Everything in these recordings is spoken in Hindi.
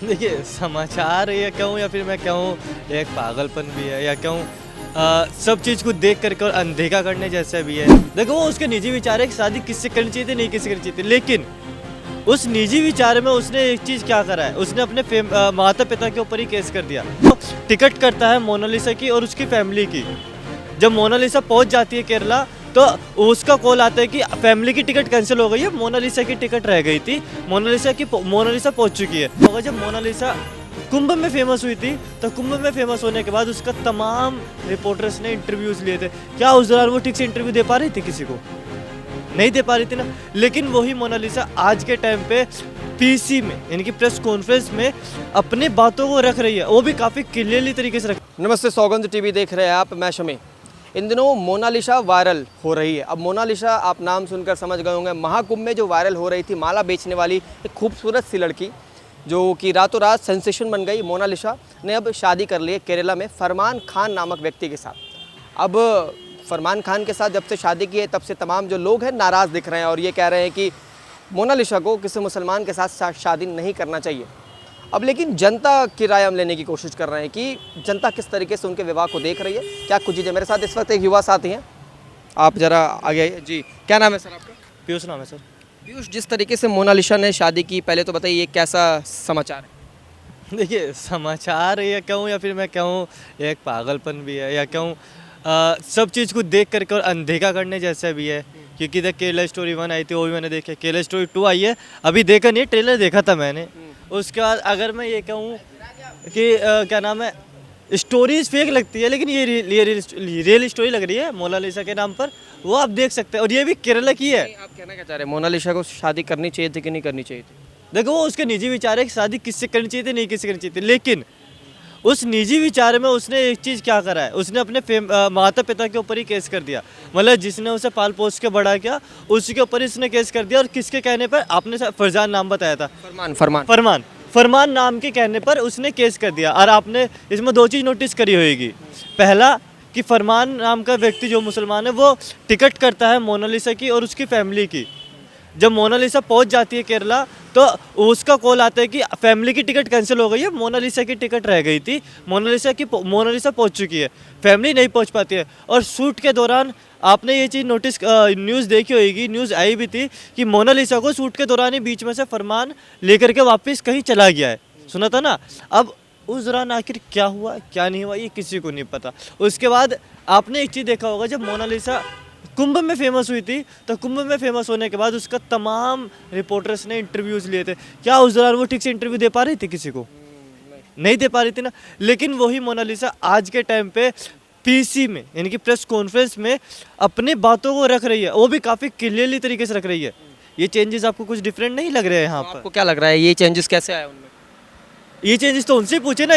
देखिए, समाचार या कहूँ या फिर मैं कहूँ एक पागलपन भी है या कहूँ सब चीज़ को देख करके और अनदेखा करने जैसा भी है। देखो वो उसके निजी विचार है कि शादी किससे करनी चाहिए थी, नहीं किससे करनी चाहिए थी, लेकिन उस निजी विचार में उसने एक चीज़ क्या करा है, उसने अपने माता पिता के ऊपर ही केस कर दिया। तो टिकट करता है मोनालिसा की और उसकी फैमिली की। जब मोनालिसा पहुंच जाती है केरला तो उसका कॉल आता है कि फैमिली की टिकट कैंसिल हो गई है, मोनालिसा की टिकट रह गई थी, मोनालिसा पहुंच चुकी है। मगर जब मोनालिसा कुंभ में फेमस हुई थी तो कुंभ में फेमस होने के बाद उसका तमाम रिपोर्टर्स ने इंटरव्यूज़ लिए थे। क्या उस दौरान वो ठीक से इंटरव्यू दे पा रही थी, किसी को नहीं दे पा रही थी ना। लेकिन वही मोनालिसा आज के टाइम पे पीसी में यानी कि प्रेस कॉन्फ्रेंस में अपने बातों को रख रही है, वो भी काफ़ी क्लियरली तरीके से रख। नमस्ते, सौगंध टीवी देख रहे हैं आप, मैं शमी। इन दिनों मोनालिसा वायरल हो रही है। अब मोनालिसा आप नाम सुनकर समझ गए होंगे, महाकुंभ में जो वायरल हो रही थी माला बेचने वाली एक खूबसूरत सी लड़की जो कि रातों रात सेंसेशन बन गई, मोनालिसा ने अब शादी कर ली है केरला में फरमान खान नामक व्यक्ति के साथ। अब फरमान खान के साथ जब से शादी की है तब से तमाम जो लोग हैं नाराज़ दिख रहे हैं और ये कह रहे हैं कि मोनालिसा को किसी मुसलमान के साथ शादी नहीं करना चाहिए। अब लेकिन जनता की राय हम लेने की कोशिश कर रहे हैं कि जनता किस तरीके से उनके विवाह को देख रही है, क्या कुछ चीज़ें। मेरे साथ इस वक्त एक युवा साथी हैं, आप ज़रा आगे आइए जी। क्या नाम है सर आपका? पीयूष नाम है सर। पीयूष, जिस तरीके से मोनालिसा ने शादी की, पहले तो बताइए कैसा समाचार है? देखिए, समाचार या कहूँ या फिर मैं कहूँ एक पागलपन भी है या कहूँ सब चीज़ को देख करके और अनदेखा करने जैसा भी है। क्योंकि देख, केरला स्टोरी 1 आई थी, वो भी मैंने देखी, केरला स्टोरी 2 आई है, अभी देखा नहीं, ट्रेलर देखा था मैंने। उसके बाद अगर मैं ये कहूँ कि क्या नाम है, स्टोरीज फेक लगती है लेकिन ये रियल स्टोरी लग रही है मोनालिसा के नाम पर, वो आप देख सकते हैं। और ये भी केरला की है। आप कहना क्या चाह रहे हैं, मोनालिसा को शादी करनी चाहिए थी कि नहीं करनी चाहिए थी? देखो वो उसके निजी विचार है कि शादी किससे करनी चाहिए थी, नहीं किससे करनी चाहिए थी, लेकिन उस निजी विचार में उसने एक चीज़ क्या करा है, उसने अपने माता पिता के ऊपर ही केस कर दिया। मतलब जिसने उसे पाल पोस के बड़ा किया उसी के ऊपर इसने केस कर दिया। और किसके कहने पर, आपने फरजान नाम बताया था, फरमान नाम के कहने पर उसने केस कर दिया। और आपने इसमें 2 चीज़ नोटिस करी होगी। पहला कि फरमान नाम का व्यक्ति जो मुसलमान है वो टिकट करता है मोनालिसा की और उसकी फैमिली की। जब मोनालिसा पहुंच जाती है केरला तो उसका कॉल आता है कि फैमिली की टिकट कैंसिल हो गई है, मोनालिसा की टिकट रह गई थी, मोनालिसा पहुंच चुकी है, फैमिली नहीं पहुंच पाती है। और शूट के दौरान आपने ये चीज़ नोटिस न्यूज़ देखी होगी, न्यूज़ आई भी थी कि मोनालिसा को शूट के दौरान ही बीच में से फरमान लेकर के वापस कहीं चला गया है, सुना था ना। अब उस दौरान आखिर क्या हुआ क्या नहीं हुआ ये किसी को नहीं पता। उसके बाद आपने एक चीज़ देखा होगा, जब मोनालिसा कुंभ में फेमस हुई थी तो कुंभ में फेमस होने के बाद उसका तमाम रिपोर्टर्स ने इंटरव्यूज़ लिए थे। क्या उस दौरान वो ठीक से इंटरव्यू दे पा रही थी, किसी को नहीं दे पा रही थी ना। लेकिन वही मोनालिसा आज के टाइम पे पीसी में यानी कि प्रेस कॉन्फ्रेंस में अपने बातों को रख रही है, वो भी काफ़ी क्लियरली तरीके से रख रही है। ये चेंजेस आपको कुछ डिफरेंट नहीं लग रहे हैं यहाँ पर? आपको क्या लग रहा है ये चेंजेस कैसे आए उनमें? ये चेंजेस तो उनसे पूछे ना।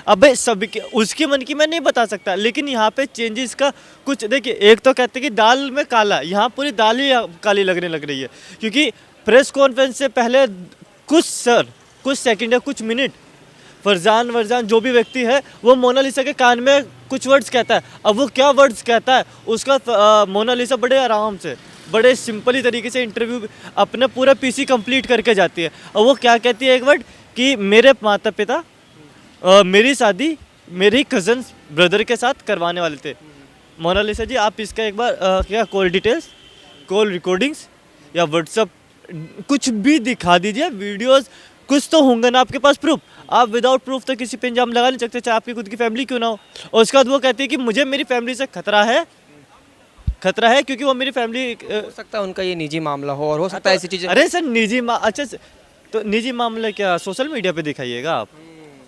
अबे सब उसके मन की मैं नहीं बता सकता, लेकिन यहाँ पे चेंजेस का कुछ देखिए। एक तो कहते हैं कि दाल में काला, यहाँ पूरी दाल ही काली लगने लग रही है। क्योंकि प्रेस कॉन्फ्रेंस से पहले कुछ सेकंड या कुछ मिनट फरजान जो भी व्यक्ति है वो मोनालिसा के कान में कुछ वर्ड्स कहता है। अब वो क्या वर्ड्स कहता है उसका मोनालिसा बड़े आराम से, बड़े सिंपली तरीके से इंटरव्यू अपना पूरा पीसी कंप्लीट करके जाती है। और वो क्या कहती है, एक वर्ड कि मेरे माता पिता मेरी शादी मेरी कज़न ब्रदर के साथ करवाने वाले थे। मोनालिसा जी, आप इसका एक बार क्या कॉल डिटेल्स, कॉल रिकॉर्डिंग्स या व्हाट्सअप कुछ भी दिखा दीजिए, वीडियोस कुछ तो होंगे ना आपके पास प्रूफ। आप विदाउट प्रूफ तो किसी पे इल्जाम लगा नहीं सकते, चाहे आपकी खुद की फैमिली क्यों ना हो। और उसके बाद वो कहती है कि मुझे मेरी फैमिली से खतरा है क्योंकि वो मेरी फैमिली। हो सकता है उनका ये निजी मामला हो और हो सकता है ऐसी चीज़ें। अरे सर अच्छा तो निजी मामला क्या सोशल मीडिया पे दिखाइएगा आप?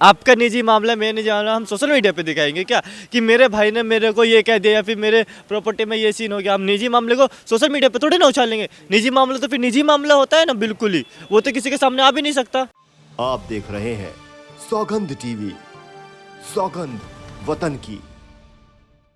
आपका निजी मामला मैं नहीं जानना, हम सोशल मीडिया पे दिखाएंगे क्या कि मेरे भाई ने मेरे को ये कह दिया या फिर मेरे प्रॉपर्टी में ये सीन हो गया? हम निजी मामले को सोशल मीडिया पे थोड़ी ना उछालेंगे। निजी मामला तो फिर निजी मामला होता है ना, बिल्कुल ही, वो तो किसी के सामने आ भी नहीं सकता। आप देख रहे हैं सौगंध टीवी, सौगंध वतन की।